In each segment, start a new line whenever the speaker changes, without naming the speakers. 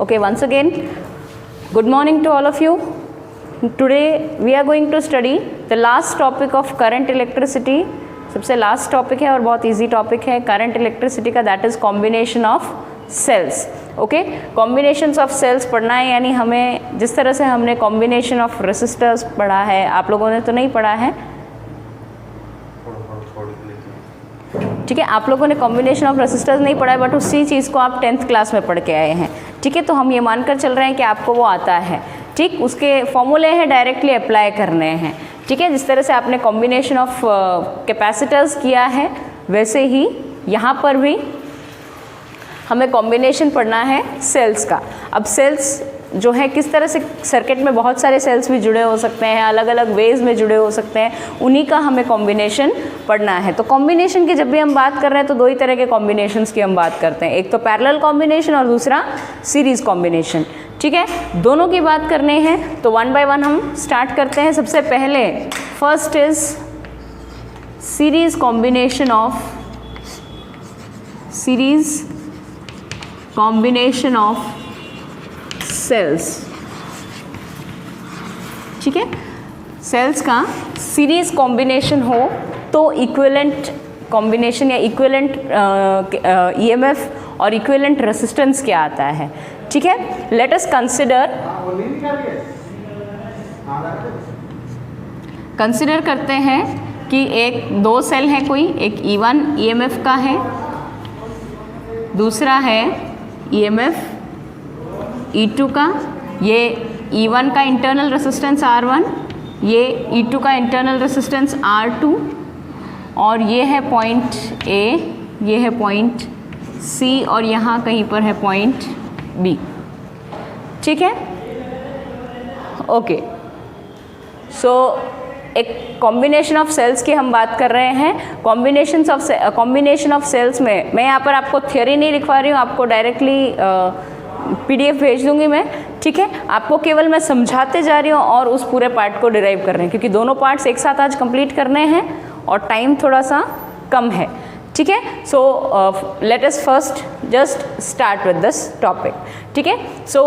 Okay, once again, good morning to all of you. Today we are going to study the last topic of current electricity. सबसे last topic है और बहुत easy topic है current electricity का, that is combination of cells. Okay, combinations of cells पढ़ना है, यानी हमें जिस तरह से हमने कॉम्बिनेशन ऑफ रेसिस्टर्स पढ़ा है, आप लोगों ने तो नहीं पढ़ा है, ठीक है, आप लोगों ने कॉम्बिनेशन ऑफ रेसिस्टर्स नहीं पढ़ा है, बट उसी चीज़ को आप 10th क्लास में पढ़ के आए हैं. ठीक है, तो हम ये मानकर चल रहे हैं कि आपको वो आता है. ठीक, उसके फॉर्मूले हैं, डायरेक्टली अप्लाई करने हैं. ठीक है, जिस तरह से आपने कॉम्बिनेशन ऑफ कैपेसिटर्स किया है, वैसे ही यहाँ पर भी हमें कॉम्बिनेशन पढ़ना है सेल्स का. अब सेल्स जो है किस तरह से, सर्किट में बहुत सारे सेल्स भी जुड़े हो सकते हैं, अलग अलग वेज में जुड़े हो सकते हैं, उन्हीं का हमें कॉम्बिनेशन पढ़ना है. तो कॉम्बिनेशन की जब भी हम बात कर रहे हैं तो दो ही तरह के कॉम्बिनेशंस की हम बात करते हैं, एक तो पैरेलल कॉम्बिनेशन और दूसरा सीरीज कॉम्बिनेशन. ठीक है, दोनों की बात करनी है तो वन बाय वन हम स्टार्ट करते हैं. सबसे पहले first is series combination of cells. ठीक है, सेल्स का सीरीज कॉम्बिनेशन हो तो इक्विवेलेंट कॉम्बिनेशन या इक्विवेलेंट ईएमएफ और इक्विवेलेंट रेजिस्टेंस क्या आता है. ठीक है, लेट अस कंसिडर करते हैं कि दो सेल है कोई, एक E1 ईएमएफ का है, दूसरा है ईएमएफ E2 का. ये E1 का इंटरनल रेजिस्टेंस R1, ये E2 का इंटरनल रेजिस्टेंस R2, और ये है पॉइंट A, ये है पॉइंट C, और यहाँ कहीं पर है पॉइंट B. ठीक है, ओके. सो एक कॉम्बिनेशन ऑफ सेल्स की हम बात कर रहे हैं. कॉम्बिनेशन ऑफ सेल्स में मैं यहाँ पर आपको थ्योरी नहीं लिखवा रही हूँ, आपको डायरेक्टली PDF भेज दूंगी मैं. ठीक है, आपको केवल मैं समझाते जा रही हूँ और उस पूरे पार्ट को डिराइव कर रहे हैं, क्योंकि दोनों पार्ट्स एक साथ आज कंप्लीट करने हैं और टाइम थोड़ा सा कम है. ठीक है, so let us first just start with this topic. ठीक है, सो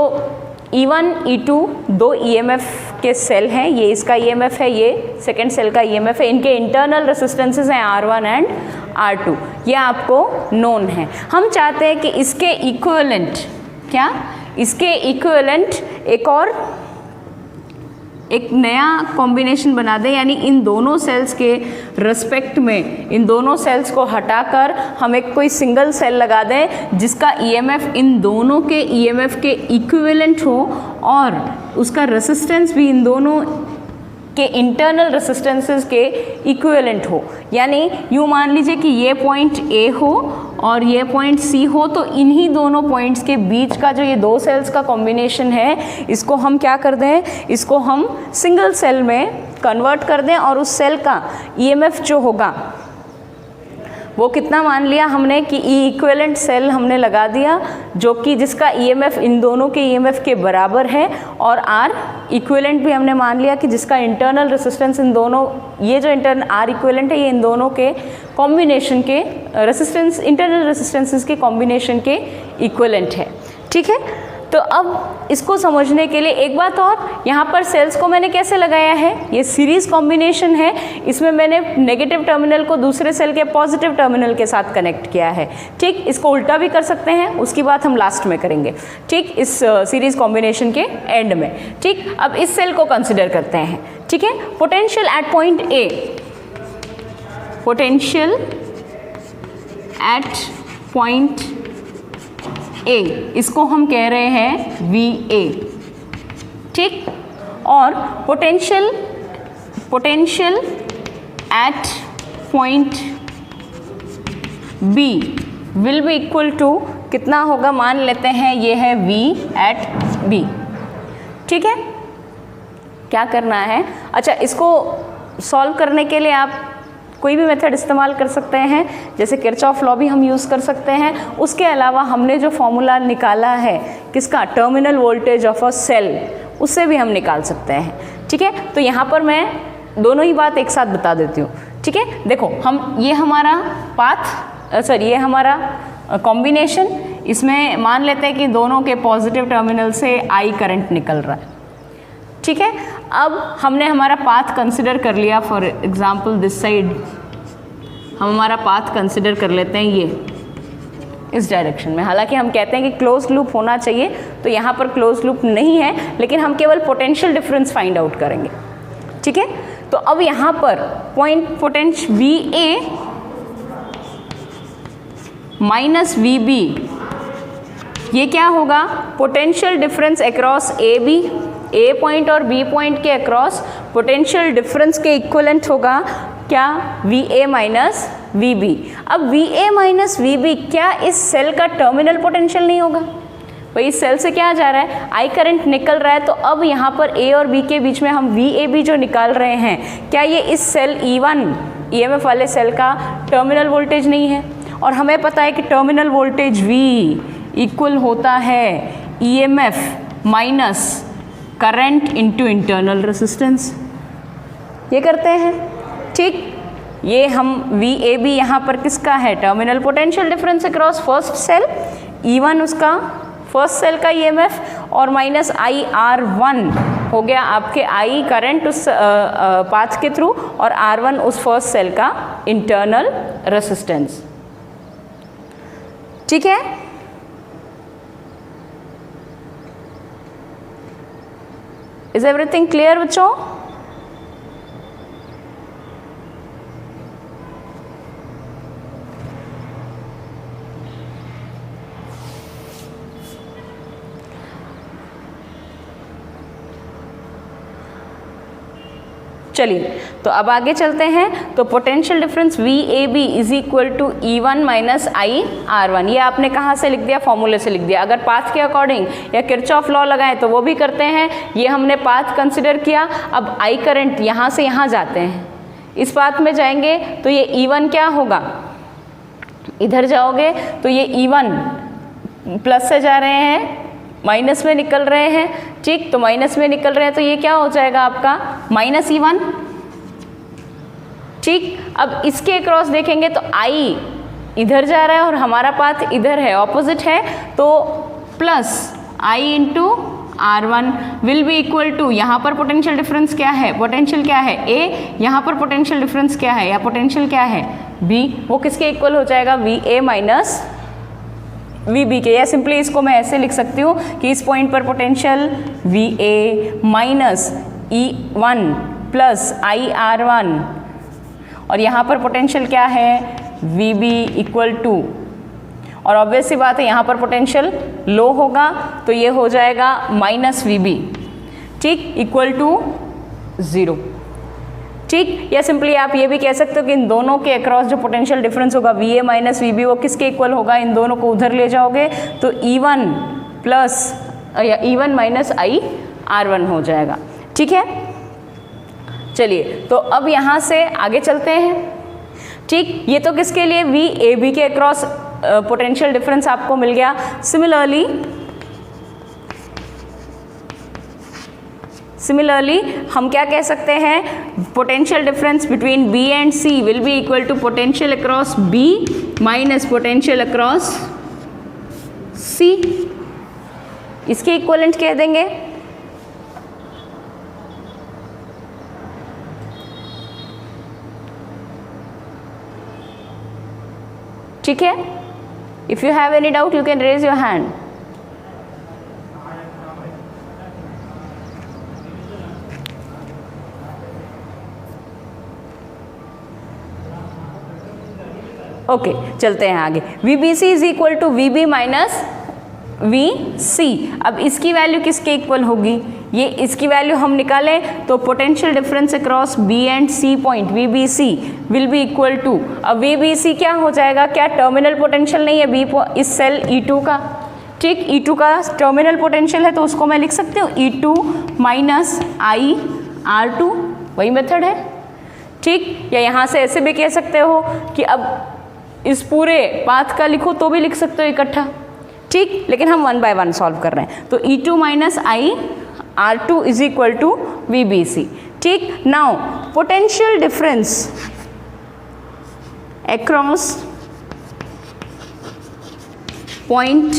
E1 E2 दो EMF के सेल हैं, ये इसका EMF है, ये सेकेंड सेल का EMF है. इनके इंटरनल रेसिस्टेंसेस हैं R1 एंड R2, ये आपको नोन है. हम चाहते हैं कि इसके इक्विवेलेंट, क्या इसके इक्विवेलेंट एक नया कॉम्बिनेशन बना दें, यानी इन दोनों सेल्स के रिस्पेक्ट में इन दोनों सेल्स को हटाकर हम एक कोई सिंगल सेल लगा दें जिसका EMF इन दोनों के EMF के इक्विवेलेंट हो और उसका रेसिस्टेंस भी इन दोनों के इंटरनल रेसिस्टेंसेस के इक्विवेलेंट हो. यानी यूँ मान लीजिए कि ये पॉइंट A हो और ये पॉइंट C हो, तो इन्हीं दोनों पॉइंट्स के बीच का जो ये दो सेल्स का कॉम्बिनेशन है, इसको हम क्या कर दें, इसको हम सिंगल सेल में कन्वर्ट कर दें, और उस सेल का EMF जो होगा वो कितना मान लिया हमने कि E इक्विवेलेंट सेल हमने लगा दिया, जो कि जिसका EMF इन दोनों के EMF के बराबर है, और R इक्विवेलेंट भी हमने मान लिया कि जिसका इंटरनल रेसिस्टेंस इन दोनों, ये जो इंटरनल R इक्विवेलेंट है, ये इन दोनों के कॉम्बिनेशन के रेसिस्टेंस, इंटरनल रेसिस्टेंसेस के कॉम्बिनेशन के इक्विवेलेंट है. ठीक है, तो अब इसको समझने के लिए एक बात और, यहाँ पर सेल्स को मैंने कैसे लगाया है, ये सीरीज कॉम्बिनेशन है, इसमें मैंने नेगेटिव टर्मिनल को दूसरे सेल के पॉजिटिव टर्मिनल के साथ कनेक्ट किया है. ठीक, इसको उल्टा भी कर सकते हैं, उसकी बात हम लास्ट में करेंगे. ठीक, इस सीरीज कॉम्बिनेशन के एंड में. ठीक, अब इस सेल को कंसिडर करते हैं. ठीक है, potential at point A, potential at point A, इसको हम कह रहे हैं VA. ठीक, और potential at point B will be equal to कितना होगा, मान लेते हैं ये है V एट B. ठीक है, क्या करना है, अच्छा इसको सॉल्व करने के लिए आप कोई भी मेथड इस्तेमाल कर सकते हैं, जैसे किरचॉफ लॉ भी हम यूज़ कर सकते हैं. उसके अलावा हमने जो फॉर्मूला निकाला है किसका, terminal voltage of a cell, उससे भी हम निकाल सकते हैं. ठीक है, तो यहाँ पर मैं दोनों ही बात एक साथ बता देती हूँ. ठीक है, देखो हम ये हमारा पाथ, ये हमारा कॉम्बिनेशन, इसमें मान लेते हैं कि दोनों के पॉजिटिव टर्मिनल से आई करंट निकल रहा है, ठीक है। अब हमने हमारा पाथ कंसिडर कर लिया, फॉर एग्जांपल दिस साइड हम हमारा पाथ कंसिडर कर लेते हैं ये इस डायरेक्शन में। हालांकि हम कहते हैं कि क्लोज लूप होना चाहिए, तो यहाँ पर क्लोज लूप नहीं है, लेकिन हम केवल पोटेंशियल डिफरेंस फाइंड आउट करेंगे, ठीक है। तो अब यहाँ पर point potential VA minus VB, ये क्या होगा, potential difference across AB, A point और B पॉइंट के अक्रॉस पोटेंशियल डिफरेंस के इक्वलेंट होगा क्या, VA माइनस VB। अब VA माइनस VB क्या इस सेल का टर्मिनल पोटेंशियल नहीं होगा? भाई इस सेल से क्या जा रहा है, आई करंट निकल रहा है, तो अब यहाँ पर A और B के बीच में हम VAB जो निकाल रहे हैं, क्या ये इस सेल E1 EMF वाले सेल का टर्मिनल वोल्टेज नहीं है? और हमें पता है कि टर्मिनल वोल्टेज V इक्वल होता है EMF minus current into internal resistance. ये करते हैं, ठीक। ये हम VAB यहाँ पर किसका है, terminal potential difference across first cell, E1 उसका फर्स्ट सेल का EMF, और माइनस IR1 हो गया आपके I करंट उस पाथ के थ्रू, और R1 उस फर्स्ट सेल का इंटरनल रेसिस्टेंस, ठीक है। इज एवरीथिंग क्लियर बच्चों? चलिए तो अब आगे चलते हैं। तो potential difference VAB is equal to E1 minus IR1, ये आपने कहाँ से लिख दिया, फॉर्मूले से लिख दिया। अगर पाथ के अकॉर्डिंग या किरचॉफ लॉ लगाएं तो वो भी करते हैं। ये हमने पाथ कंसिडर किया। अब आई करंट यहाँ से यहाँ जाते हैं, इस पाथ में जाएंगे तो ये E1 क्या होगा, इधर जाओगे तो ये E1 प्लस से जा रहे हैं, माइनस में निकल रहे हैं, ठीक। तो माइनस में निकल रहे हैं तो ये क्या हो जाएगा आपका माइनस E1, ठीक। अब इसके अक्रॉस देखेंगे तो I इधर जा रहा है और हमारा पाथ इधर है, ऑपोजिट है, तो plus I into R1 will be equal to, यहाँ पर पोटेंशियल डिफरेंस क्या है, पोटेंशियल क्या है A, यहाँ पर पोटेंशियल डिफरेंस क्या है या पोटेंशियल क्या है B, वो किसके इक्वल हो जाएगा, VA माइनस VB के। या सिंपली इसको मैं ऐसे लिख सकती हूँ कि इस पॉइंट पर potential VA minus E1 plus IR1, और यहाँ पर पोटेंशियल क्या है VB इक्वल टू, और ऑब्वियस सी बात है यहाँ पर पोटेंशियल लो होगा तो ये हो जाएगा माइनस VB, ठीक, इक्वल टू 0, ठीक। या सिंपली आप ये भी कह सकते हो कि इन दोनों के अक्रॉस जो पोटेंशियल डिफरेंस होगा VA माइनस VB वो किसके इक्वल होगा, इन दोनों को उधर ले जाओगे तो E1 प्लस या E1 माइनस IR1 हो जाएगा, ठीक है। चलिए तो अब यहाँ से आगे चलते हैं, ठीक। ये तो किसके लिए, VAB के अक्रॉस पोटेंशियल डिफरेंस आपको मिल गया। सिमिलरली हम क्या कह सकते हैं, potential difference between B and C will be equal to potential across B minus potential across C, इसके इक्वलेंट कह देंगे, ठीक है। If you have any doubt you can raise your hand. Okay चलते हैं आगे। VBC is equal to VB minus VC। अब इसकी वैल्यू किसके इक्वल होगी, ये इसकी वैल्यू हम निकालें तो potential difference across B and C point VBC will be equal to, अब VBC क्या हो जाएगा, क्या टर्मिनल पोटेंशियल नहीं है B इस सेल E2 का, ठीक। E2 का टर्मिनल पोटेंशियल है तो उसको मैं लिख सकती हूँ E2 माइनस IR2, वही मेथड है, ठीक। या यहाँ से ऐसे भी कह सकते हो कि अब इस पूरे पाथ का लिखो तो भी लिख सकते हो इकट्ठा, ठीक। लेकिन हम 1 बाय 1 सॉल्व कर रहे हैं तो E2 minus IR2 is equal to VBC, ठीक। Now potential difference across point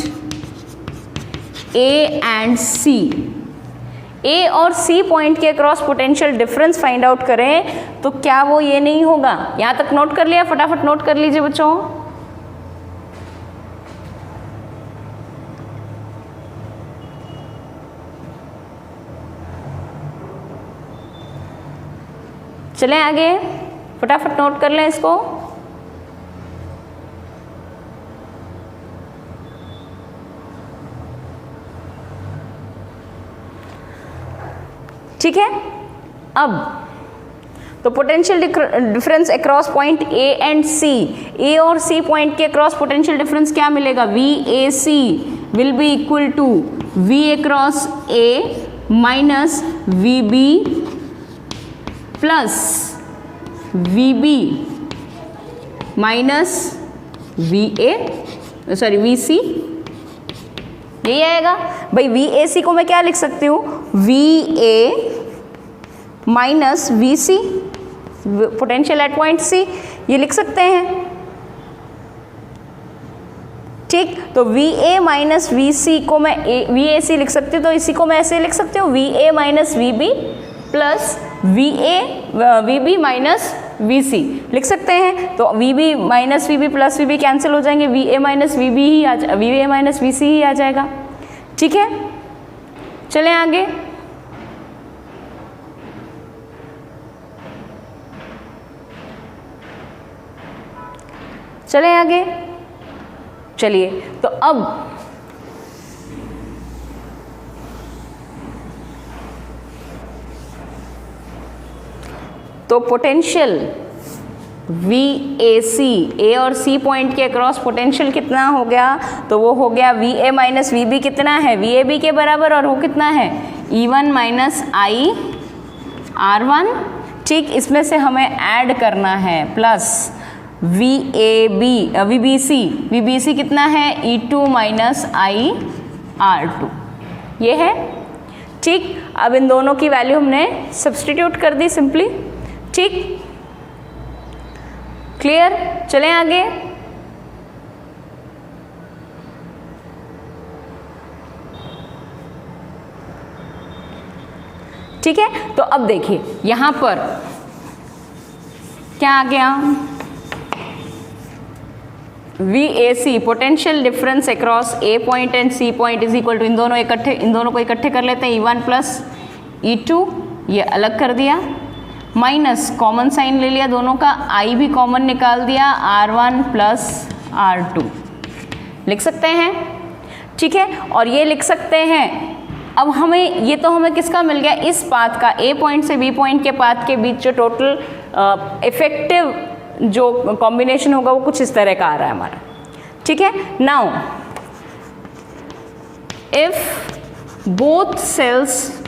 A and C, A और सी पॉइंट के across potential difference find out करें तो क्या वो ये नहीं होगा? यहां तक नोट कर लिया? फटाफट नोट कर लीजिए बच्चों। चलें आगे, फटाफट नोट कर लें इसको। ठीक है, अब तो potential difference across point A and C, A और सी पॉइंट के अक्रॉस पोटेंशियल डिफरेंस क्या मिलेगा? V A C will be equal to V across A minus V B plus V B minus V A, sorry V C, यही आएगा भाई। We A सी को मैं क्या लिख सकती हूँ? V A minus V C, potential at point C, ये लिख सकते हैं। ठीक, तो V A minus V C को मैं वी ए सी लिख सकती हूँ, तो इसी को मैं ऐसे लिख सकती हूँ, V A minus V B plus V B minus V C लिख सकते हैं। तो V B minus V B plus V B cancel हो जाएंगे, V A minus V B ही V A minus V C ही आ जाएगा। ठीक है, चलें आगे। चलें आगे, चलिए तो अब तो potential we A C, A और सी पॉइंट के अक्रॉस पोटेंशियल कितना हो गया? तो वो हो गया V A minus V B कितना है? वी ए बी के बराबर, और वो कितना है? E one minus I R one. ठीक, इसमें से हमें ऐड करना है plus V A B V B C कितना है? E two minus I R two, ये है। ठीक, अब इन दोनों की वैल्यू हमने सब्स्टिट्यूट कर दी सिंपली। ठीक, क्लियर? चलें आगे। ठीक है, तो अब देखिए यहां पर क्या आ गया? V A C potential difference across A point and C point is equal to, इन दोनों को इकट्ठे कर लेते हैं, E one plus E two, ये अलग कर दिया, माइनस कॉमन साइन ले लिया दोनों का, आई भी कॉमन निकाल दिया, R one plus R two लिख सकते हैं। ठीक है, और ये लिख सकते हैं। अब हमें ये तो हमें किसका मिल गया? इस पाथ का, ए पॉइंट से बी पॉइंट के पाथ के बीच जो टोटल इफेक्टिव जो कॉम्बिनेशन होगा वो कुछ इस तरह का आ रहा है हमारा। ठीक है, now if both cells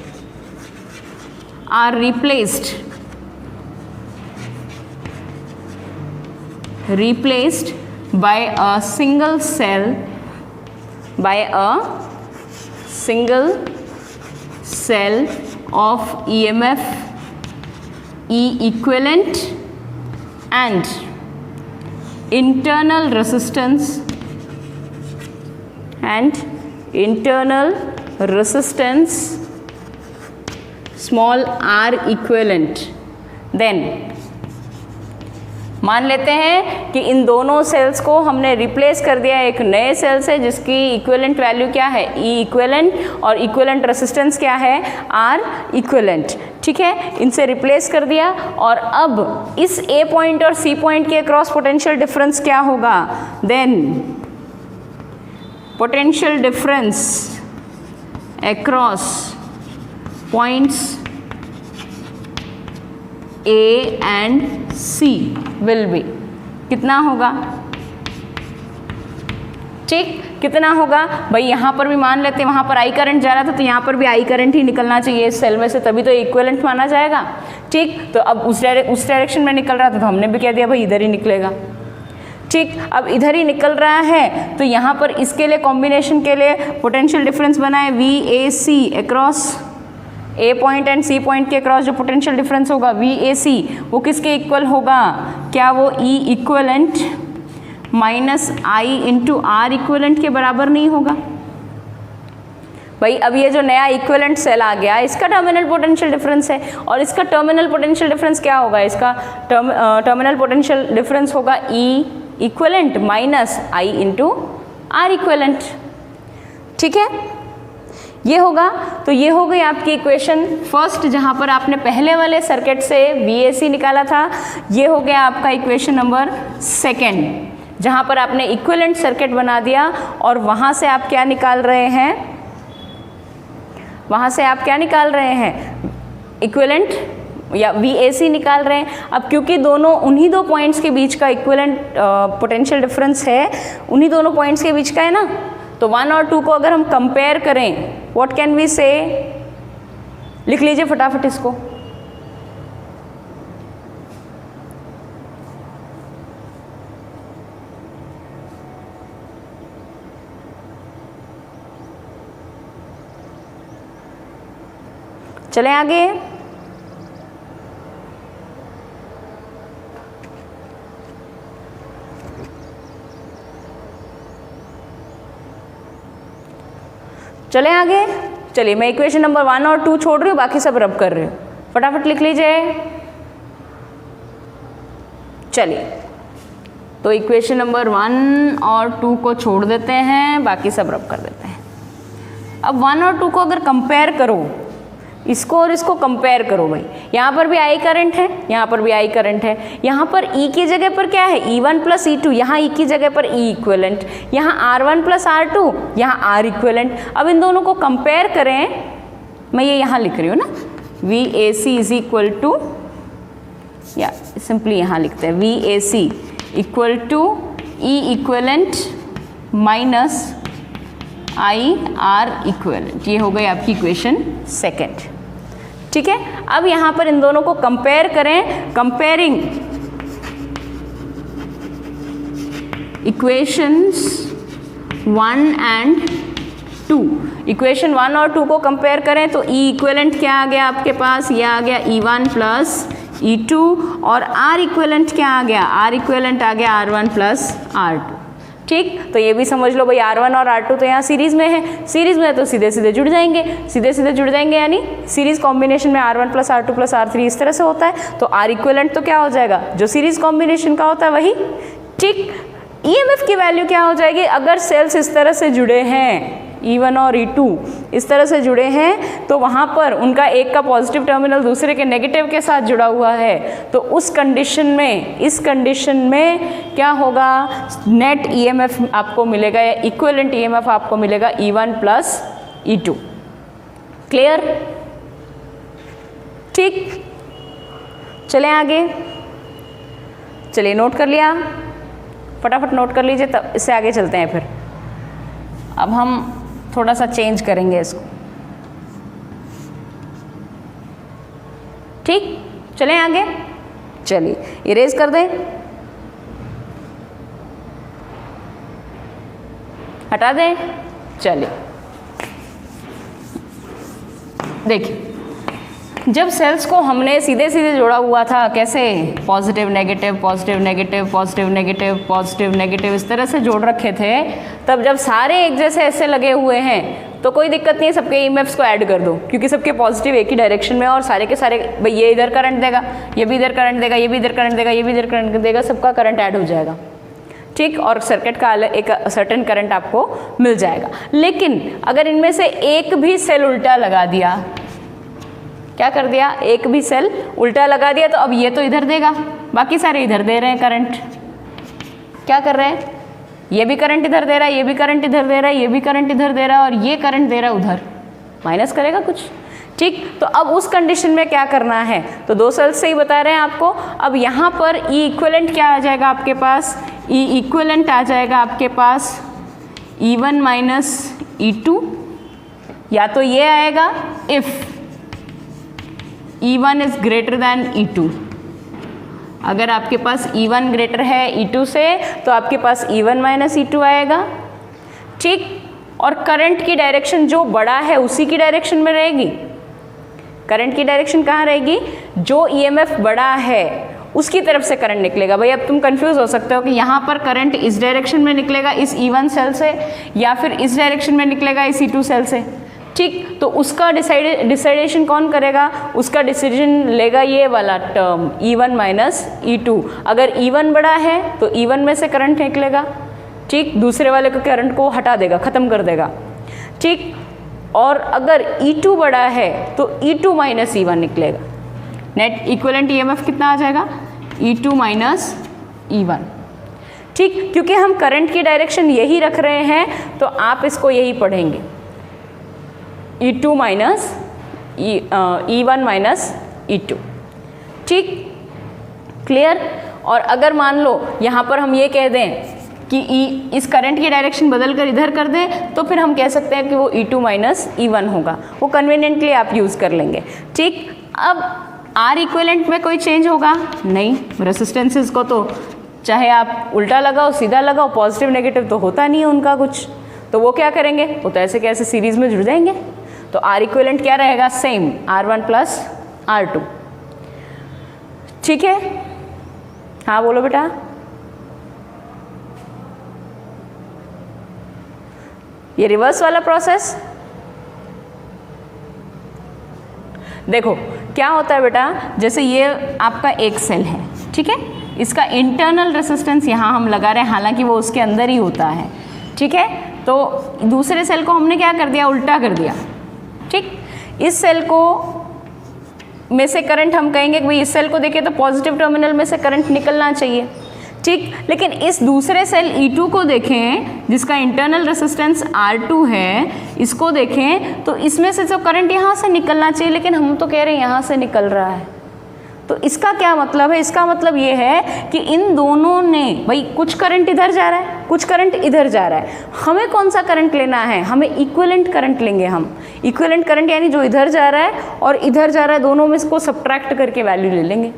are replaced by a single cell of EMF E equivalent and internal resistance small r equivalent, then मान लेते हैं कि इन दोनों सेल्स को हमने रिप्लेस कर दिया एक नए सेल से जिसकी इक्विवेलेंट वैल्यू क्या है? ई इक्विवेलेंट, और इक्विवेलेंट रेजिस्टेंस क्या है? R equivalent. ठीक है, इनसे रिप्लेस कर दिया, और अब इस ए पॉइंट और सी पॉइंट के अक्रॉस पोटेंशियल डिफरेंस क्या होगा? Then potential difference across points A and C will be कितना होगा? ठीक, कितना होगा भाई? यहाँ पर भी मान लेते हैं, वहाँ पर आई करंट जा रहा था तो यहाँ पर भी आई करंट ही निकलना चाहिए इस सेल में से, तभी तो इक्विवेलेंट माना जाएगा। ठीक, तो अब उस डायरेक्शन में निकल रहा था तो हमने भी कह दिया भाई इधर ही निकलेगा। ठीक, अब इधर ही निकल रहा है तो यहाँ पर इसके लिए कॉम्बिनेशन के लिए पोटेंशियल डिफरेंस बना है V A C across A point and C point के अक्रॉस जो पोटेंशियल डिफरेंस होगा वी ए सी, वो किसके इक्वल होगा? क्या वो E equivalent minus I into R equivalent के बराबर नहीं होगा? भाई अब ये जो नया इक्विवेलेंट सेल आ गया इसका टर्मिनल पोटेंशियल डिफरेंस है, और इसका टर्मिनल पोटेंशियल डिफरेंस क्या होगा? इसका टर्मिनल पोटेंशियल डिफरेंस होगा E equivalent minus I into R equivalent. ठीक है, ये होगा। तो ये हो गई आपकी इक्वेशन फर्स्ट, जहाँ पर आपने पहले वाले सर्किट से VAC निकाला था। ये हो गया आपका इक्वेशन नंबर सेकेंड, जहाँ पर आपने इक्विवेलेंट सर्किट बना दिया और वहाँ से आप क्या निकाल रहे हैं? वहाँ से आप क्या निकाल रहे हैं? इक्विवेलेंट या VAC निकाल रहे हैं। अब क्योंकि दोनों उन्हीं दो पॉइंट्स के बीच का इक्विवेलेंट पोटेंशियल डिफरेंस है, उन्हीं दोनों पॉइंट्स के बीच का है ना, तो 1 और 2 को अगर हम कंपेयर करें, व्हाट कैन वी से? लिख लीजिए फटाफट इसको। चलें आगे। चलें आगे। चलिए मैं इक्वेशन नंबर 1 और 2 छोड़ रही हूँ, बाकी सब रब कर रही हूँ। फटाफट लिख लीजिए। चलिए तो इक्वेशन नंबर 1 और 2 को छोड़ देते हैं, बाकी सब रब कर देते हैं। अब 1 और 2 को अगर कंपेयर करो, इसको और इसको कंपेयर करो भाई, यहाँ पर भी आई करंट है, यहाँ पर भी आई करंट है। यहाँ पर E की जगह पर क्या है? E1 प्लस E2, यहाँ E की जगह पर E इक्विवेलेंट, यहाँ R1 प्लस R2, यहाँ R इक्विवेलेंट। अब इन दोनों को कंपेयर करें, मैं ये यहाँ लिख रही हूँ ना, VAC इज इक्वल टू, या सिंपली यहाँ लिखते हैं VAC equal to E equivalent minus IR equivalent. ये हो गई आपकी इक्वेशन सेकेंड। ठीक है, अब यहाँ पर इन दोनों को कंपेयर करें। कंपेयरिंग इक्वेशंस 1 एंड 2, इक्वेशन 1 और 2 को कंपेयर करें तो E इक्विवेलेंट क्या आ गया आपके पास? ये आ गया E1 प्लस E2, और R इक्विवेलेंट क्या आ गया? R इक्विवेलेंट आ गया R1 प्लस R2। ठीक, तो ये भी समझ लो भाई R1 और R2 तो यहाँ सीरीज में है, सीरीज में तो सीधे सीधे जुड़ जाएंगे, सीधे सीधे जुड़ जाएंगे, यानी सीरीज कॉम्बिनेशन में R1 plus R2 plus R3 इस तरह से होता है। तो R इक्विवेलेंट तो क्या हो जाएगा? जो सीरीज कॉम्बिनेशन का होता है वही। ठीक, EMF की वैल्यू क्या हो जाएगी? अगर सेल्स इस तरह से जुड़े हैं, E1 और E2 इस तरह से जुड़े हैं, तो वहाँ पर उनका एक का पॉजिटिव टर्मिनल दूसरे के नेगेटिव के साथ जुड़ा हुआ है, तो उस कंडीशन में, इस कंडीशन में क्या होगा? नेट EMF आपको मिलेगा या इक्विवेलेंट EMF आपको मिलेगा E1 प्लस E2। क्लियर? ठीक, चलें आगे। चलिए नोट कर लिया, फटाफट नोट कर लीजिए, तब इससे आगे चलते हैं। फिर अब हम थोड़ा सा चेंज करेंगे इसको। ठीक, चलें आगे। चलिए इरेज कर दें, हटा दें। चलिए देखिए, जब सेल्स को हमने सीधे सीधे जोड़ा हुआ था, कैसे? Positive negative, positive negative, positive negative, positive negative, इस तरह से जोड़ रखे थे। तब जब सारे एक जैसे ऐसे लगे हुए हैं तो कोई दिक्कत नहीं है, सबके EMFs को ऐड कर दो, क्योंकि सबके पॉजिटिव एक ही डायरेक्शन में, और सारे के सारे भाई ये इधर करंट देगा, ये भी इधर करंट देगा, ये भी इधर करंट देगा, ये भी इधर करंट देगा, सबका करंट ऐड हो जाएगा। ठीक, और सर्किट का एक सर्टेन करंट आपको मिल जाएगा। लेकिन अगर इनमें से एक भी सेल उल्टा लगा दिया, क्या कर दिया? एक भी सेल उल्टा लगा दिया, तो अब ये तो इधर देगा, बाकी सारे इधर दे रहे हैं करंट। क्या कर रहे हैं? ये भी करंट इधर दे रहा है, ये भी करंट इधर दे रहा है, ये भी करंट इधर दे रहा है, और ये करंट दे रहा है उधर, माइनस करेगा कुछ। ठीक, तो अब उस कंडीशन में क्या करना है? तो दो सेल्स से ही बता रहे हैं आपको। अब यहाँ पर E इक्विवेलेंट क्या आ जाएगा आपके पास? E इक्विवेलेंट आ जाएगा आपके पास E1 माइनस E2, या तो ये आएगा if E1 is greater than E2। अगर आपके पास E1 ग्रेटर है E2 से, तो आपके पास E1 माइनस E2 आएगा। ठीक, और करंट की डायरेक्शन जो बड़ा है उसी की डायरेक्शन में रहेगी। करंट की डायरेक्शन कहाँ रहेगी? जो EMF बड़ा है उसकी तरफ से करंट निकलेगा। भाई अब तुम कंफ्यूज हो सकते हो कि यहाँ पर करंट इस डायरेक्शन में निकलेगा इस E1 सेल से, या फिर इस डायरेक्शन में निकलेगा इस E2 सेल से। ठीक, तो उसका डिसाइडेशन कौन करेगा? उसका डिसीजन लेगा ये वाला टर्म E1 माइनस E2। अगर E1 बड़ा है तो E1 में से करंट निकलेगा, ठीक, दूसरे वाले को करंट को हटा देगा, ख़त्म कर देगा, ठीक। और अगर E2 बड़ा है तो E2 माइनस E1 निकलेगा। नेट इक्विवेलेंट EMF कितना आ जाएगा? E2 माइनस E1, ठीक। क्योंकि हम करंट की डायरेक्शन यही रख रहे हैं तो आप इसको यही पढ़ेंगे, E2 minus E1 minus E2, ठीक, क्लियर। और अगर मान लो यहाँ पर हम ये कह दें कि इस करंट की डायरेक्शन बदल कर इधर कर दें, तो फिर हम कह सकते हैं कि वो E2 माइनस E1 होगा। वो कन्वीनियंटली आप यूज़ कर लेंगे, ठीक। अब R इक्विवेलेंट में कोई चेंज होगा नहीं, रेसिस्टेंसेस को तो चाहे आप उल्टा लगाओ सीधा लगाओ, पॉजिटिव नेगेटिव तो होता नहीं है उनका कुछ, तो वो क्या करेंगे? वो तो ऐसे कैसे सीरीज़ में जुड़ जाएंगे। तो R इक्विवेलेंट क्या रहेगा? सेम R1 प्लस R2, ठीक है। हाँ बोलो बेटा। ये रिवर्स वाला प्रोसेस देखो क्या होता है बेटा, जैसे ये आपका एक सेल है, ठीक है, इसका इंटरनल रेसिस्टेंस यहाँ हम लगा रहे हैं, हालांकि वो उसके अंदर ही होता है, ठीक है। तो दूसरे सेल को हमने क्या कर दिया? उल्टा कर दिया, ठीक। इस सेल को में से करंट हम कहेंगे कि भाई इस सेल को देखिए तो पॉजिटिव टर्मिनल में से करंट निकलना चाहिए, ठीक। लेकिन इस दूसरे सेल E2 को देखें जिसका इंटरनल रेसिस्टेंस R2 है, इसको देखें तो इसमें से जो करंट यहाँ से निकलना चाहिए, लेकिन हम तो कह रहे हैं यहाँ से निकल रहा है। तो इसका क्या मतलब है? इसका मतलब ये है कि इन दोनों ने, भाई कुछ करंट इधर जा रहा है, कुछ करंट इधर जा रहा है, हमें कौन सा करंट लेना है? हमें इक्विवेलेंट करंट लेंगे हम। इक्विवेलेंट करंट यानी जो इधर जा रहा है और इधर जा रहा है, दोनों में इसको सब्ट्रैक्ट करके वैल्यू ले लेंगे,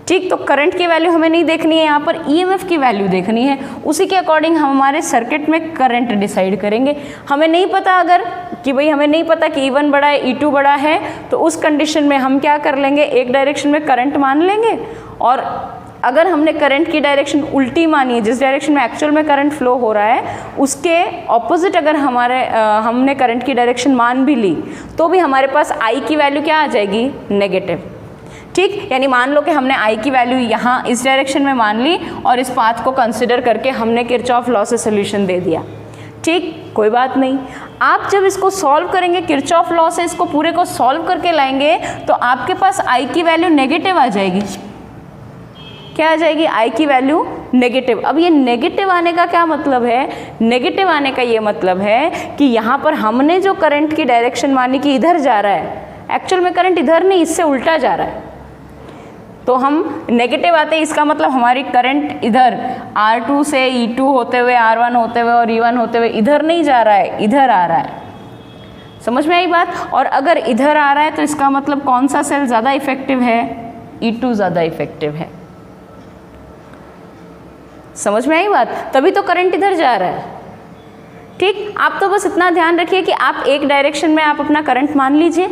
ठीक। तो करंट की वैल्यू हमें नहीं देखनी है, यहाँ पर EMF की वैल्यू देखनी है। उसी के अकॉर्डिंग हम हमारे सर्किट में करंट डिसाइड करेंगे। हमें नहीं पता अगर कि भाई हमें नहीं पता कि E1 बड़ा है E2 बड़ा है, तो उस कंडीशन में हम क्या कर लेंगे? एक डायरेक्शन में करंट मान लेंगे, और अगर हमने करंट की डायरेक्शन उल्टी मानी है, जिस डायरेक्शन में एक्चुअल में करंट फ्लो हो रहा है उसके ऑपोजिट अगर हमने करंट की डायरेक्शन मान भी ली, तो भी हमारे पास I की वैल्यू क्या आ जाएगी? नेगेटिव, ठीक। यानी मान लो कि हमने I की वैल्यू यहाँ इस डायरेक्शन में मान ली और इस पाथ को कंसिडर करके हमने किरचॉफ लॉ से सोल्यूशन दे दिया, ठीक, कोई बात नहीं। आप जब इसको सॉल्व करेंगे किरचॉफ लॉ से, इसको पूरे को सॉल्व करके लाएंगे, तो आपके पास I की वैल्यू नेगेटिव आ जाएगी। क्या आ जाएगी? I की वैल्यू नेगेटिव। अब ये नेगेटिव आने का क्या मतलब है? नेगेटिव आने का ये मतलब है कि यहाँ पर हमने जो करंट की डायरेक्शन मानी कि इधर जा रहा है, एक्चुअल में करंट इधर नहीं, इससे उल्टा जा रहा है, तो हम नेगेटिव आते हैं, इसका मतलब हमारी करंट इधर R2 से E2 होते हुए R1 होते हुए और E1 होते हुए इधर नहीं जा रहा है, इधर आ रहा है। समझ में आई बात? और अगर इधर आ रहा है तो इसका मतलब कौन सा सेल ज़्यादा इफेक्टिव है? E2 ज़्यादा इफेक्टिव है। समझ में आई बात? तभी तो करंट इधर जा रहा है, ठीक। आप तो बस इतना ध्यान रखिए कि आप एक डायरेक्शन में आप अपना करंट मान लीजिए,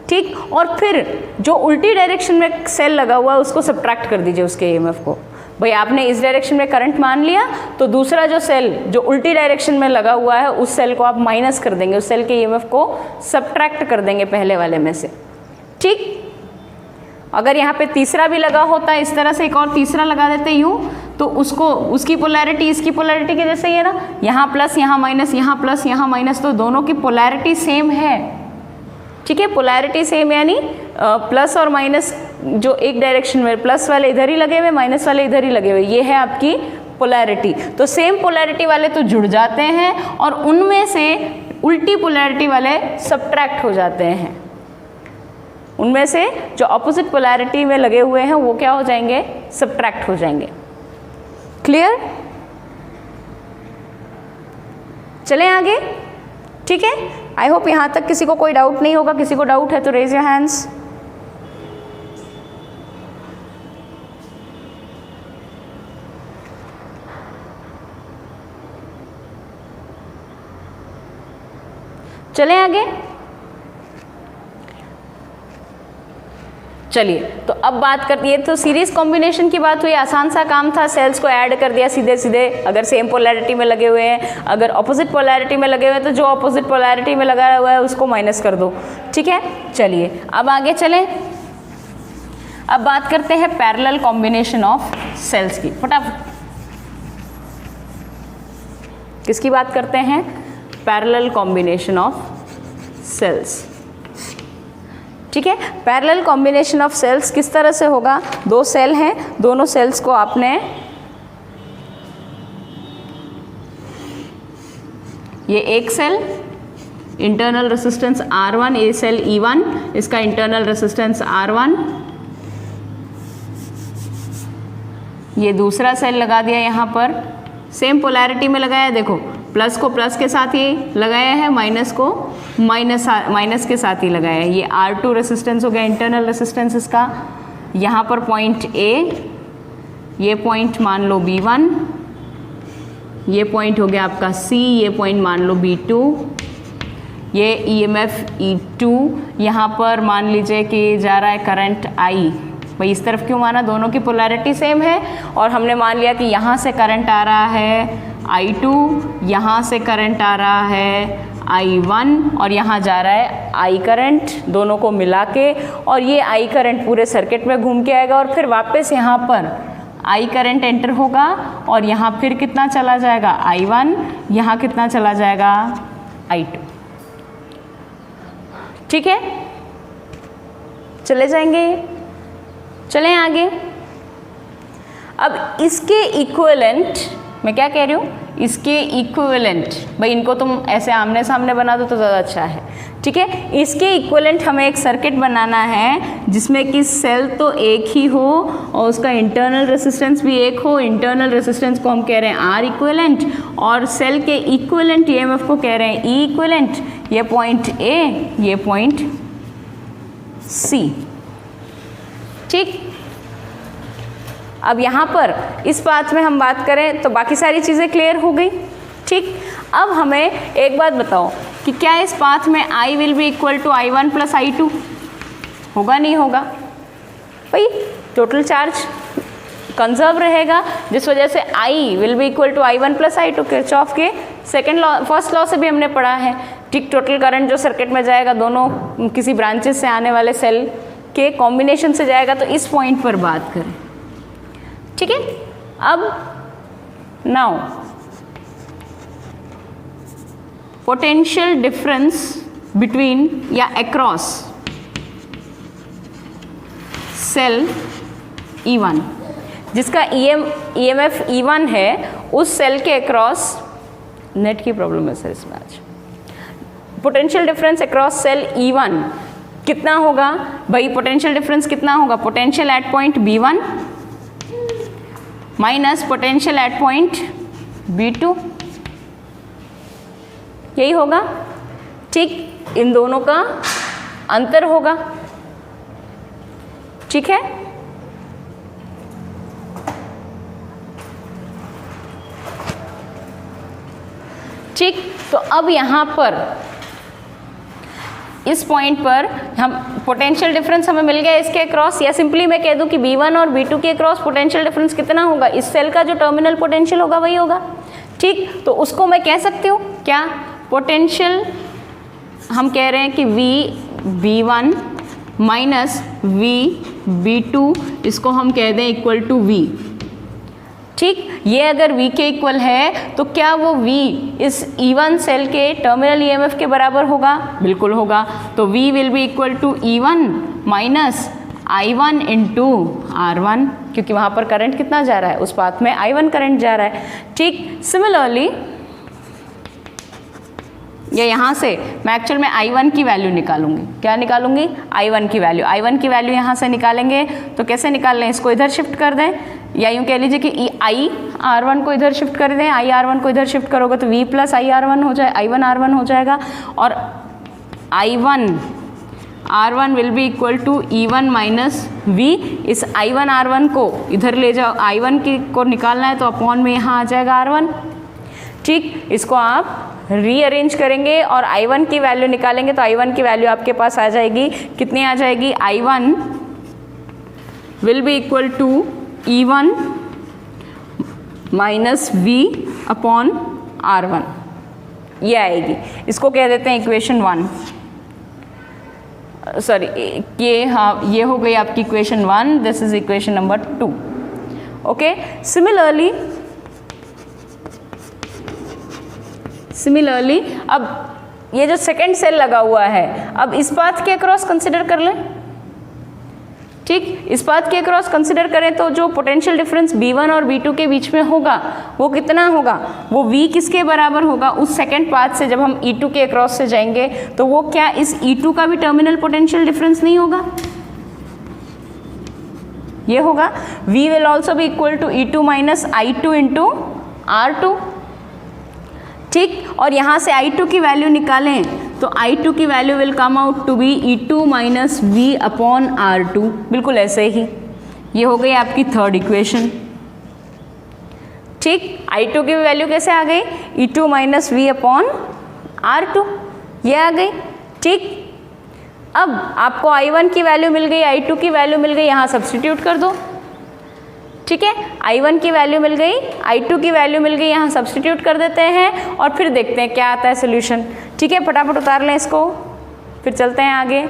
ठीक, और फिर जो उल्टी डायरेक्शन में सेल लगा हुआ है उसको सब्ट्रैक्ट कर दीजिए उसके EMF को। भाई आपने इस डायरेक्शन में करंट मान लिया, तो दूसरा जो सेल जो उल्टी डायरेक्शन में लगा हुआ है उस सेल को आप माइनस कर देंगे, उस सेल के EMF को सब्ट्रैक्ट कर देंगे पहले वाले में से, ठीक। अगर यहाँ पे तीसरा भी लगा होता है, इस तरह से एक और तीसरा लगा देते यूँ, तो उसको उसकी पोलैरिटी इसकी पोलैरिटी के जैसे ही है ना, यहाँ प्लस यहाँ माइनस, यहाँ प्लस यहाँ माइनस, तो दोनों की पोलैरिटी सेम है, ठीक है। पोलैरिटी सेम यानी प्लस और माइनस जो एक डायरेक्शन में, प्लस वाले इधर ही लगे हुए, माइनस वाले इधर ही लगे हुए, ये है आपकी पोलैरिटी। तो सेम पोलैरिटी वाले तो जुड़ जाते हैं और उनमें से उल्टी पोलैरिटी वाले सब्ट्रैक्ट हो जाते हैं। उनमें से जो ऑपोजिट पोलैरिटी में लगे हुए हैं वो क्या हो जाएंगे? सब्ट्रैक्ट हो जाएंगे। क्लियर? चलें आगे, ठीक है। आई होप यहाँ तक किसी को कोई डाउट नहीं होगा। किसी को डाउट है तो रेज योर हैंड्स। चलें आगे। चलिए तो अब बात करती है, तो सीरीज कॉम्बिनेशन की बात हुई, आसान सा काम था, सेल्स को ऐड कर दिया सीधे सीधे। अगर सेम पोलैरिटी में लगे हुए हैं, अगर ऑपोजिट पोलैरिटी में लगे हुए हैं तो जो ऑपोजिट पोलैरिटी में लगा हुआ है उसको माइनस कर दो, ठीक है। चलिए अब आगे चलें, अब बात करते हैं पैरेलल कॉम्बिनेशन ऑफ सेल्स की। फटाफट किसकी बात करते हैं? पैरेलल कॉम्बिनेशन ऑफ सेल्स, ठीक है। पैरेलल कॉम्बिनेशन ऑफ सेल्स किस तरह से होगा? दो सेल हैं, दोनों सेल्स को आपने ये एक सेल इंटरनल रेजिस्टेंस R1, ए सेल E1, इसका इंटरनल रेजिस्टेंस R1, ये दूसरा सेल लगा दिया यहाँ पर, सेम पोलैरिटी में लगाया, देखो प्लस को प्लस के साथ ही लगाया है, माइनस को माइनस के साथ ही लगाया है। ये R2 रेजिस्टेंस हो गया इंटरनल रेजिस्टेंस इसका, यहाँ पर पॉइंट A, ये पॉइंट मान लो B1, ये पॉइंट हो गया आपका C, ये पॉइंट मान लो B2, ये EMF E2, यहाँ पर मान लीजिए कि जा रहा है करंट I। भाई इस तरफ क्यों माना? दोनों की पोलैरिटी सेम है और हमने मान लिया कि यहाँ से करंट आ रहा है I2, यहाँ से करंट आ रहा है I1 और यहाँ जा रहा है I करंट, दोनों को मिला के, और ये I करंट पूरे सर्किट में घूम के आएगा और फिर वापस यहाँ पर I करंट एंटर होगा और यहाँ फिर कितना चला जाएगा? I1, यहाँ कितना चला जाएगा? I2, ठीक है। चले जाएंगे, चलें आगे। अब इसके इक्विवेलेंट, मैं क्या कह रही हूँ, इसके इक्विवेलेंट, भाई इनको तुम ऐसे आमने सामने बना दो तो ज़्यादा अच्छा है, ठीक है। इसके इक्विवेलेंट हमें एक सर्किट बनाना है जिसमें कि सेल तो एक ही हो और उसका इंटरनल रेजिस्टेंस भी एक हो। इंटरनल रेजिस्टेंस को हम कह रहे हैं R इक्विवेलेंट और सेल के इक्विवेलेंट EMF को कह रहे हैं E इक्विवेलेंट। ये पॉइंट A, ये पॉइंट C, ठीक। अब यहाँ पर इस बात में हम बात करें तो बाकी सारी चीज़ें क्लियर हो गई, ठीक। अब हमें एक बात बताओ कि क्या इस पाथ में I will be equal to I1 plus I2? होगा नहीं होगा? भाई टोटल चार्ज कंजर्व रहेगा, जिस वजह से I will be equal to I1 plus I2। Kirchhoff के सेकेंड लॉ, फर्स्ट लॉ से भी हमने पढ़ा है, ठीक। टोटल करंट जो सर्किट में जाएगा दोनों किसी ब्रांचेस से आने वाले सेल के कॉम्बिनेशन से जाएगा। तो इस पॉइंट पर बात करें, ठीक है। अब नाउ पोटेंशियल डिफरेंस बिटवीन या अक्रॉस सेल E1, जिसका EMF E1 है, उस सेल के अक्रॉस, नेट की प्रॉब्लम है सर इसमें आज, potential difference across cell E1 कितना होगा? भाई पोटेंशियल डिफरेंस कितना होगा? Potential at point B1 minus potential at point B2, यही होगा, ठीक। इन दोनों का अंतर होगा, ठीक है। ठीक, तो अब यहाँ पर इस पॉइंट पर हम पोटेंशियल डिफरेंस हमें मिल गया इसके अक्रॉस, या सिंपली मैं कह दूं कि B1 और B2 के अक्रॉस पोटेंशियल डिफरेंस कितना होगा? इस सेल का जो टर्मिनल पोटेंशियल होगा वही होगा, ठीक। तो उसको मैं कह सकती हूँ क्या? पोटेंशियल हम कह रहे हैं कि V B1 minus V B2, इसको हम कह दें इक्वल टू V, ठीक। ये अगर V के इक्वल है तो क्या वो V इस E1 सेल के टर्मिनल EMF के बराबर होगा? बिल्कुल होगा। तो V will be equal to E1 minus I1 into R1, क्योंकि वहाँ पर करंट कितना जा रहा है? उस पाथ में I1 करंट जा रहा है, ठीक। सिमिलरली या यहाँ से मैं एक्चुअल में I1 की वैल्यू निकालूंगी। क्या निकालूंगी? I1 की वैल्यू। I1 की वैल्यू यहाँ से निकालेंगे तो कैसे निकाल लें? इसको इधर शिफ्ट कर दें, या यूँ कह लीजिए कि I R1 को इधर शिफ्ट कर दें। I R1 को इधर शिफ्ट करोगे तो V प्लस I R1 हो जाए, I1 R1 हो जाएगा, और I1 R1 will be equal to E1 minus V। इस I1 R1 को इधर ले जाओ, I1 की को निकालना है तो अपॉन में यहाँ आ जाएगा R1, ठीक। इसको आप रीअरेंज करेंगे और I1 की वैल्यू निकालेंगे तो I1 की वैल्यू आपके पास आ जाएगी, कितनी आ जाएगी? I1 will be equal to E1 minus V upon R1, ये आएगी। इसको कह देते हैं इक्वेशन 1, सॉरी ये, हाँ ये हो गई आपकी equation 1, this is equation number 2। Okay, similarly अब ये जो सेकेंड सेल लगा हुआ है, अब इस पाथ के अक्रॉस कंसिडर कर लें। ठीक, इस पाथ के अक्रॉस कंसिडर करें तो जो पोटेंशियल डिफरेंस B1 और B2 के बीच में होगा वो कितना होगा, वो V किसके बराबर होगा, उस सेकेंड पाथ से जब हम E2 के अक्रॉस से जाएंगे तो वो क्या इस E2 का भी टर्मिनल पोटेंशियल डिफरेंस नहीं होगा, ये होगा। V will also be equal to E2 minus I2 into R2। ठीक, और यहाँ से I2 की वैल्यू निकालें तो I2 की value will come out to be E2 minus V upon R2, बिल्कुल ऐसे ही। ये हो गई आपकी थर्ड इक्वेशन। ठीक, I2 की वैल्यू कैसे आ गई, E2 minus V upon R2, ये आ गई। ठीक, अब आपको I1 की वैल्यू मिल गई, I2 की वैल्यू मिल गई, यहाँ सब्सटीट्यूट कर दो। ठीक है, I1 की वैल्यू मिल गई, I2 की वैल्यू मिल गई, यहाँ सब्सटीट्यूट कर देते हैं और फिर देखते हैं क्या आता है सोल्यूशन। ठीक है, फटाफट उतार लें इसको, फिर चलते हैं आगे।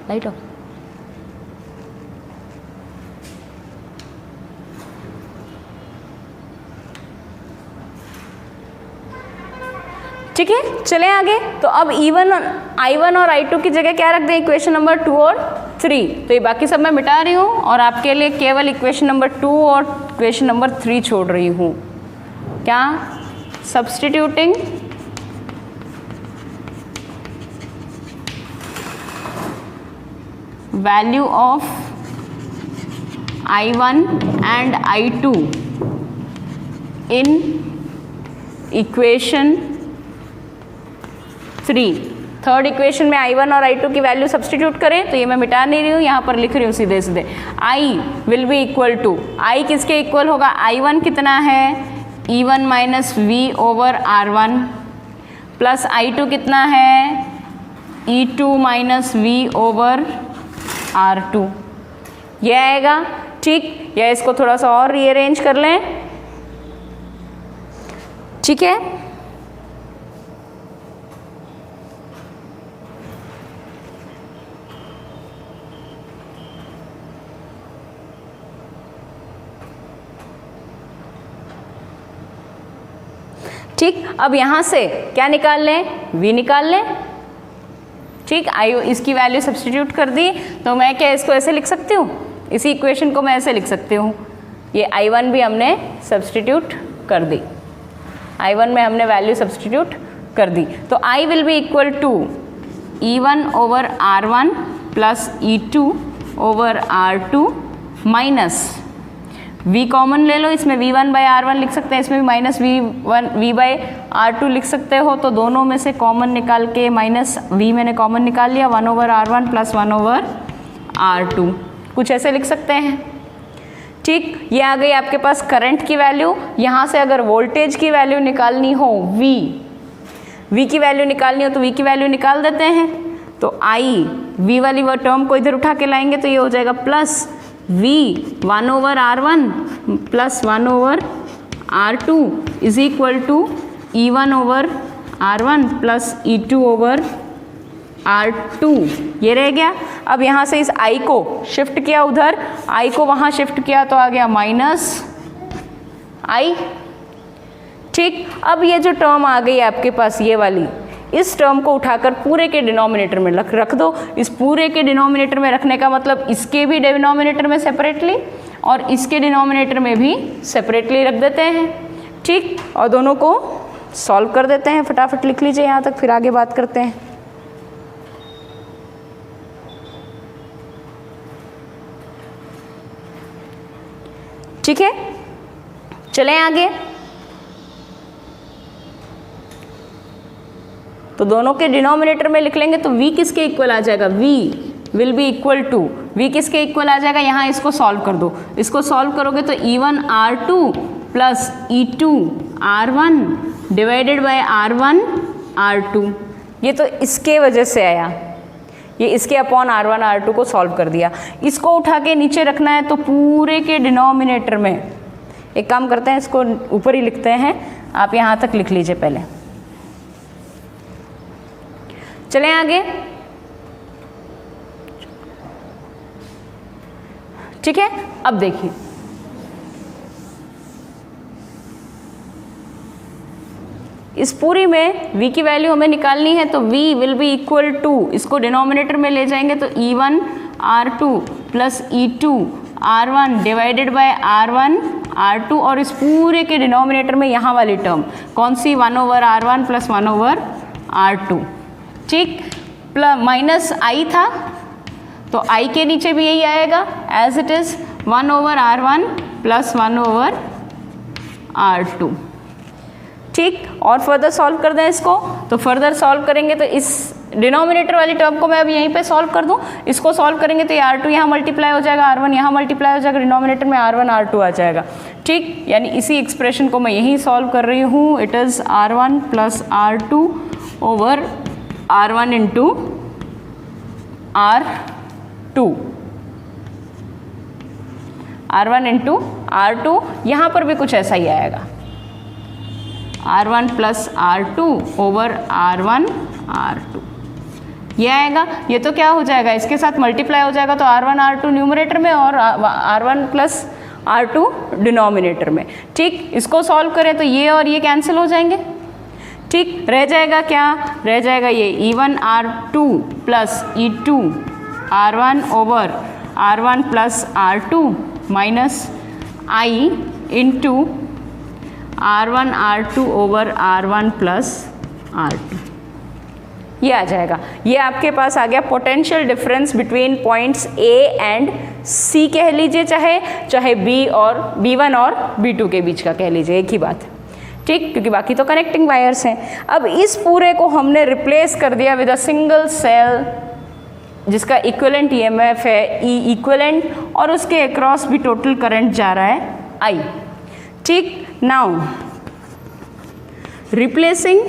Light of. ठीक है, चलें आगे। तो अब I1 और I2 की जगह क्या रख दें, इक्वेशन नंबर 2 और 3। तो ये बाकी सब मैं मिटा रही हूँ और आपके लिए केवल इक्वेशन नंबर 2 और इक्वेशन नंबर 3 छोड़ रही हूँ। क्या, substituting value of I1 and I2 in equation 3। Third equation में I1 और I2 की वैल्यू सब्सटीट्यूट करें तो ये मैं मिटा नहीं रही हूँ, यहाँ पर लिख रही हूँ सीधे सीधे। I will be equal to, I किसके इक्वल होगा, I1 कितना है, E1 minus V over R1 plus I2 कितना है, E2 minus V over R2, ये आएगा। ठीक, या इसको थोड़ा सा और रीअरेंज कर लें। ठीक है, ठीक, अब यहाँ से क्या निकाल लें, V निकाल लें। ठीक, इसकी वैल्यू सब्सटीट्यूट कर दी तो मैं क्या इसको ऐसे लिख सकती हूँ, इसी इक्वेशन को मैं ऐसे लिख सकती हूँ। ये I1 भी हमने सब्सटीट्यूट कर दी, I1 में हमने वैल्यू सब्सटीट्यूट कर दी। तो I will be equal to E1 over R1 plus E2 over R2 minus V common ले लो, इसमें V1 बाई R1 लिख सकते हैं, इसमें भी माइनस V बाई R2 लिख सकते हो। तो दोनों में से कॉमन निकाल के माइनस V मैंने कॉमन निकाल लिया, 1 over R1 plus 1 over R2, कुछ ऐसे लिख सकते हैं। ठीक, ये आ गई आपके पास करंट की वैल्यू। यहाँ से अगर वोल्टेज की वैल्यू निकालनी हो, V की वैल्यू निकालनी हो तो V की वैल्यू निकाल देते हैं। तो V वाली वो टर्म को इधर उठा के लाएंगे तो ये हो जाएगा plus V 1 over R1 plus 1 over R2 is equal to E1 over R1 plus E2 over R2, ये रह गया। अब यहाँ से इस I को शिफ्ट किया उधर, I को वहाँ शिफ्ट किया तो आ गया माइनस I। ठीक, अब ये जो टर्म आ गई आपके पास ये वाली, इस टर्म को उठाकर पूरे के डिनोमिनेटर में रख दो। इस पूरे के डिनोमिनेटर में रखने का मतलब इसके भी डिनोमिनेटर में सेपरेटली और इसके डिनोमिनेटर में भी सेपरेटली रख देते हैं। ठीक, और दोनों को सॉल्व कर देते हैं। फटाफट लिख लीजिए यहाँ तक, फिर आगे बात करते हैं। ठीक है, चलें आगे। तो दोनों के डिनोमिनेटर में लिख लेंगे तो V किसके इक्वल आ जाएगा, V will be equal to, V किसके इक्वल आ जाएगा, यहाँ इसको सॉल्व कर दो। इसको सॉल्व करोगे तो E1 R2 plus E2 R1 divided by R1 R2। ये तो इसके वजह से आया, ये इसके अपॉन R1 R2 को सॉल्व कर दिया। इसको उठा के नीचे रखना है तो पूरे के डिनोमिनेटर में एक काम करते हैं, इसको ऊपर ही लिखते हैं, आप यहाँ तक लिख लीजिए पहले। चलें आगे, ठीक है। अब देखिए इस पूरी में v की वैल्यू हमें निकालनी है, तो v will be equal to, इसको डिनोमिनेटर में ले जाएंगे तो e1 r2 plus e2 r1 divided by r1 r2, और इस पूरे के डिनोमिनेटर में यहाँ वाली टर्म कौन सी, 1 over r1 plus 1 over r2, ठीक, प्लस माइनस i था तो i के नीचे भी यही आएगा as it is 1 over r1 plus 1 over r2, ठीक। और फर्दर सॉल्व कर दें इसको, तो फर्दर सॉल्व करेंगे तो इस डिनोमिनेटर वाली टर्म को मैं अब यहीं पे सॉल्व कर दूं, इसको सॉल्व करेंगे तो ये r2 यहाँ मल्टीप्लाई हो जाएगा, r1 यहाँ मल्टीप्लाई हो जाएगा, डिनोमिनेटर में r1 r2 आ जाएगा, ठीक। यानी इसी एक्सप्रेशन को मैं यहीं सॉल्व कर रही हूँ, it is r1 plus r2 over r1 into r2, r1 into r2, यहाँ पर भी कुछ ऐसा ही आएगा, r1 plus r2 over r1 r2 ये आएगा। ये तो क्या हो जाएगा, इसके साथ मल्टीप्लाई हो जाएगा तो r1 r2 न्यूमरेटर में और r1 प्लस r2 डिनोमिनेटर में, ठीक। इसको सॉल्व करें तो ये और ये कैंसिल हो जाएंगे, ठीक। रह जाएगा क्या, रह जाएगा ये e1 r2 plus e2 r1 over r1 plus r2 minus i into r1 r2 over r1 plus r2, ये आ जाएगा। ये आपके पास आ गया potential difference between points A and C कह लीजिए, चाहे B और B1 और B2 के बीच का कह लीजिए, एक ही बात, ठीक, क्योंकि बाकी तो कनेक्टिंग वायर्स हैं। अब इस पूरे को हमने रिप्लेस कर दिया विद अ सिंगल सेल जिसका इक्विवेलेंट ईएमएफ है ई इक्विवेलेंट, और उसके अक्रॉस भी टोटल करंट जा रहा है I, ठीक। Now replacing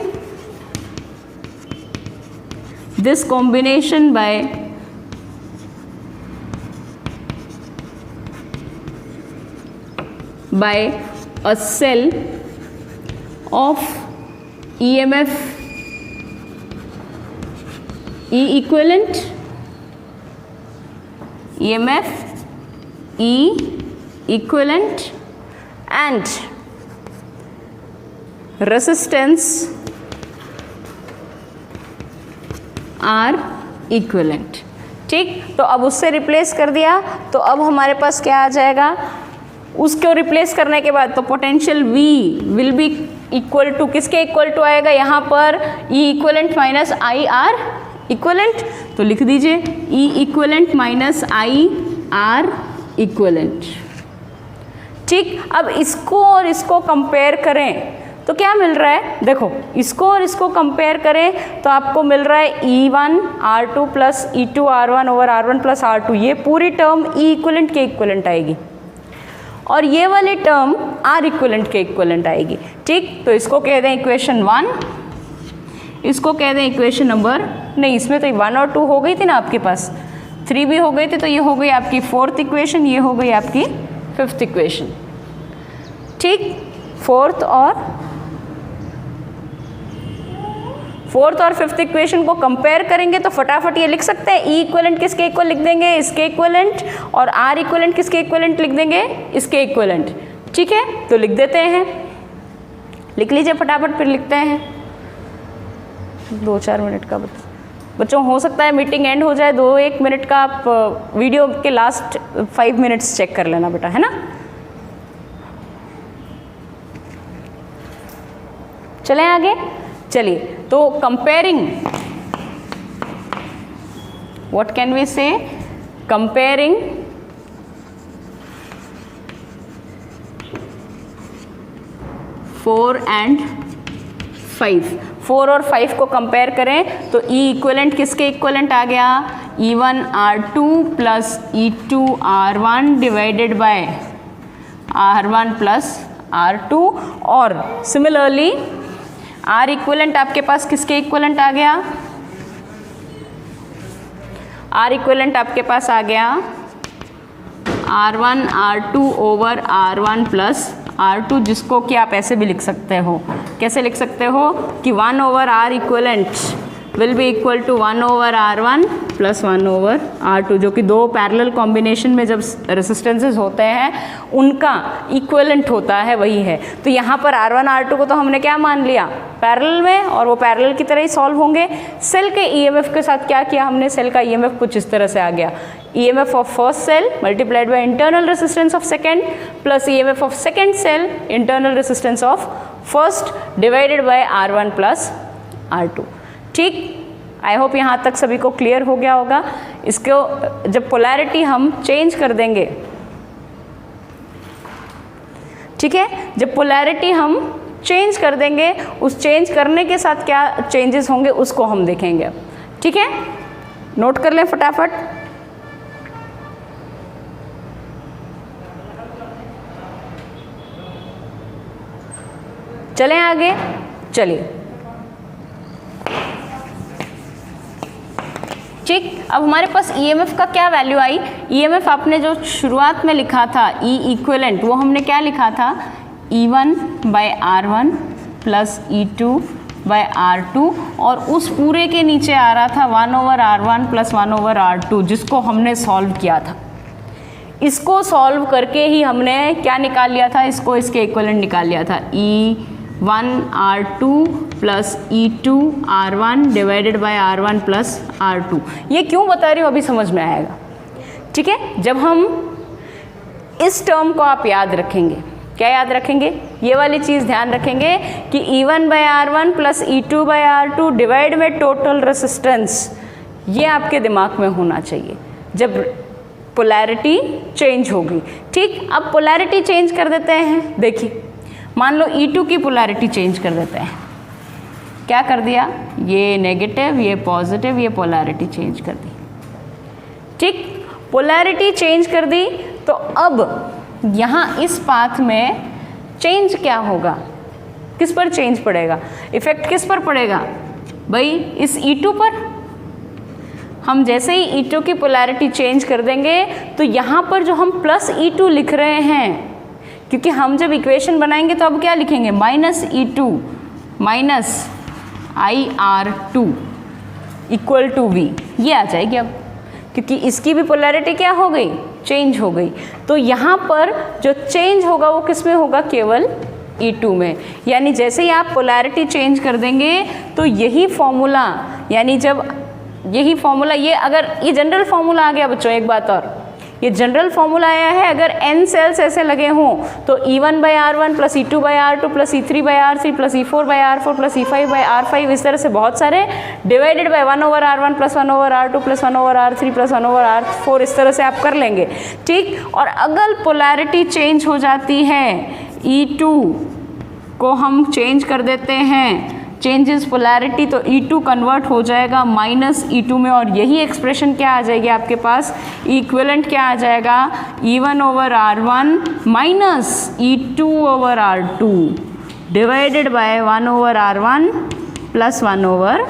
this combination by a cell of EMF E equivalent, EMF E equivalent and resistance R equivalent, ठीक। तो अब उससे रिप्लेस कर दिया तो अब हमारे पास क्या आ जाएगा, उसको रिप्लेस करने के बाद तो potential V will be equal to, किसके इक्वल टू आएगा यहाँ पर, E equivalent minus I R equivalent, तो लिख दीजिए E equivalent minus I R equivalent, ठीक। अब इसको और इसको कंपेयर करें तो क्या मिल रहा है, देखो इसको और इसको कंपेयर करें तो आपको मिल रहा है E1 R2 plus E2 R1 over R1 plus R2, ये पूरी टर्म E इक्वलेंट के इक्वलेंट आएगी और ये वाली टर्म R इक्वलेंट के इक्वलेंट आएगी, ठीक। तो इसको कह दें इक्वेशन 1, इसको कह दें इक्वेशन नंबर, नहीं इसमें तो 1 और 2 हो गई थी ना आपके पास, 3 भी हो गई थी, तो ये हो गई आपकी 4th इक्वेशन, ये हो गई आपकी 5th इक्वेशन, ठीक। 4th और 5th इक्वेशन को कंपेयर करेंगे तो फटाफट ये लिख सकते हैं, E इक्वलेंट किसके इक्वल लिख देंगे, इसके इक्वलेंट, और R इक्वलेंट किसके इक्वलेंट लिख देंगे, इसके इक्वलेंट, ठीक है। तो लिख देते हैं, लिख लीजिए फटाफट, फिर लिखते हैं 2-4 मिनट का। बच्चों हो सकता है मीटिंग एंड हो जाए, 2-1 मिनट का आप वीडियो के लास्ट 5 मिनट्स चेक कर लेना बेटा, है ना। चलें आगे, चलिए तो कंपेयरिंग, व्हाट कैन वी से, कंपेयरिंग फोर एंड 5, 4 और 5 को कंपेयर करें तो E इक्वलेंट किसके इक्वलेंट आ गया, E1 R2 plus E2 R1 divided by R1 plus R2 और सिमिलरली R इक्विवेलेंट आपके पास किसके इक्विवेलेंट आ गया? R इक्विवेलेंट आपके पास आ गया R1 R2 over R1 plus R2, जिसको कि आप ऐसे भी लिख सकते हो। कैसे लिख सकते हो कि 1 over R equivalent will be equal to 1 over R1 plus 1 over R2, जो कि दो पैरेलल कॉम्बिनेशन में जब रेसिस्टेंसेस होते हैं उनका इक्विवेलेंट होता है, वही है। तो यहाँ पर R1 R2 को तो हमने क्या मान लिया? पैरेलल में, और वो पैरेलल की तरह ही सॉल्व होंगे। सेल के ईएमएफ के साथ क्या किया हमने? सेल का ईएमएफ कुछ इस तरह से आ गया, EMF of first cell multiplied by internal resistance of second plus EMF of second cell internal resistance of first divided by R1 plus R2। ठीक, आई होप यहाँ तक सभी को क्लियर हो गया होगा। इसको जब पोलैरिटी हम चेंज कर देंगे, ठीक है, जब पोलैरिटी हम चेंज कर देंगे, उस चेंज करने के साथ क्या चेंजेस होंगे उसको हम देखेंगे। ठीक है, नोट कर लें फटाफट। चलें आगे, चलिए। ठीक, अब हमारे पास EMF का क्या वैल्यू आई? EMF आपने जो शुरुआत में लिखा था E इक्विवेलेंट, वो हमने क्या लिखा था? E1 by R1 plus E2 by R2, और उस पूरे के नीचे आ रहा था 1 over R1 plus 1 over R2, जिसको हमने सॉल्व किया था। इसको सॉल्व करके ही हमने क्या निकाल लिया था? इसको इसके इक्विवेलेंट निकाल लिया था, E1 R2 plus E2 R1 divided by R1 plus R2। ये क्यों बता रही हूँ अभी समझ में आएगा। ठीक है, जब हम इस टर्म को आप याद रखेंगे, क्या याद रखेंगे? ये वाली चीज़ ध्यान रखेंगे कि E1 by R1 plus E2 by R2 divide में टोटल रेसिस्टेंस, ये आपके दिमाग में होना चाहिए जब पोलैरिटी चेंज होगी। ठीक, अब पोलैरिटी चेंज कर देते हैं। देखिए, मान लो E2 की पोलैरिटी चेंज कर देते हैं। क्या कर दिया? ये नेगेटिव, ये पॉजिटिव, ये पोलैरिटी चेंज कर दी। ठीक, पोलैरिटी चेंज कर दी, तो अब यहाँ इस पाथ में चेंज क्या होगा? किस पर चेंज पड़ेगा? इफेक्ट किस पर पड़ेगा भाई? इस E2 पर। हम जैसे ही E2 की पोलैरिटी चेंज कर देंगे, तो यहाँ पर जो हम प्लस E2 लिख रहे हैं, क्योंकि हम जब इक्वेशन बनाएंगे तो अब क्या लिखेंगे? Minus E2 minus IR2 equal to V, ये आ जाएगी अब, क्योंकि इसकी भी पोलैरिटी क्या हो गई? चेंज हो गई। तो यहाँ पर जो चेंज होगा वो किस में होगा? केवल E2 में। यानी जैसे ही आप पोलैरिटी चेंज कर देंगे, तो यही फॉर्मूला, यानी जब यही फॉर्मूला, ये अगर ये जनरल फॉर्मूला आ गया बच्चों, एक बात और, ये जनरल फॉर्मूला आया है। अगर n सेल्स ऐसे लगे हों तो E1 by R1 plus E2 by R2 plus E3 by R3 plus E4 by R4 plus E5 by R5, इस तरह से बहुत सारे, divided by 1 over R1 plus 1 over R2 plus 1 over R3 plus 1 over R4, इस तरह से आप कर लेंगे। ठीक, और अगर पोलैरिटी चेंज हो जाती है, E2 को हम चेंज कर देते हैं, चेंजेस पोलैरिटी, तो E2 कन्वर्ट हो जाएगा माइनस E2 में, और यही एक्सप्रेशन क्या आ जाएगी आपके पास? इक्विवेलेंट क्या आ जाएगा? E1 over R1 minus E2 over R2 divided by 1 over R1 plus 1 over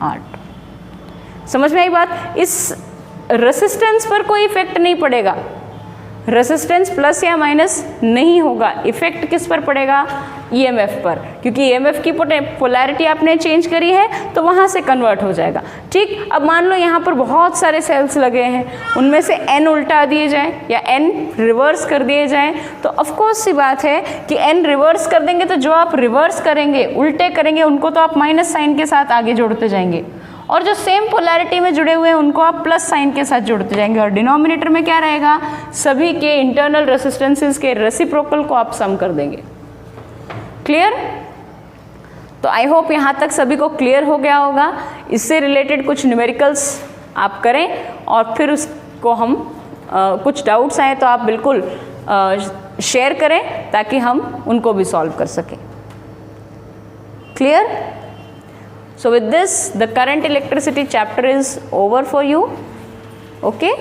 R2। समझ में आई बात? इस रेसिस्टेंस पर कोई इफेक्ट नहीं पड़ेगा, रेसिस्टेंस प्लस या माइनस नहीं होगा। इफेक्ट किस पर पड़ेगा? EMF पर, क्योंकि EMF की पोलैरिटी आपने चेंज करी है तो वहाँ से कन्वर्ट हो जाएगा। ठीक, अब मान लो यहाँ पर बहुत सारे सेल्स लगे हैं, उनमें से n उल्टा दिए जाएं या n रिवर्स कर दिए जाएं, तो ऑफकोर्स सी बात है कि n रिवर्स कर देंगे तो जो आप रिवर्स करेंगे, उल्टे करेंगे, उनको तो आप माइनस साइन के साथ आगे जोड़ते जाएंगे, और जो सेम पोलैरिटी में जुड़े हुए हैं उनको आप प्लस साइन के साथ जोड़ते जाएंगे, और डिनोमिनेटर में क्या रहेगा? सभी के इंटरनल रेसिस्टेंसेस के रेसिप्रोकल को आप सम कर देंगे। क्लियर? तो आई होप यहाँ तक सभी को क्लियर हो गया होगा। इससे रिलेटेड कुछ न्यूमेरिकल्स आप करें, और फिर उसको हम कुछ डाउट्स आए तो आप बिल्कुल शेयर करें, ताकि हम उनको भी सॉल्व कर सकें। Clear? So with this, the current electricity chapter is over for you. Okay.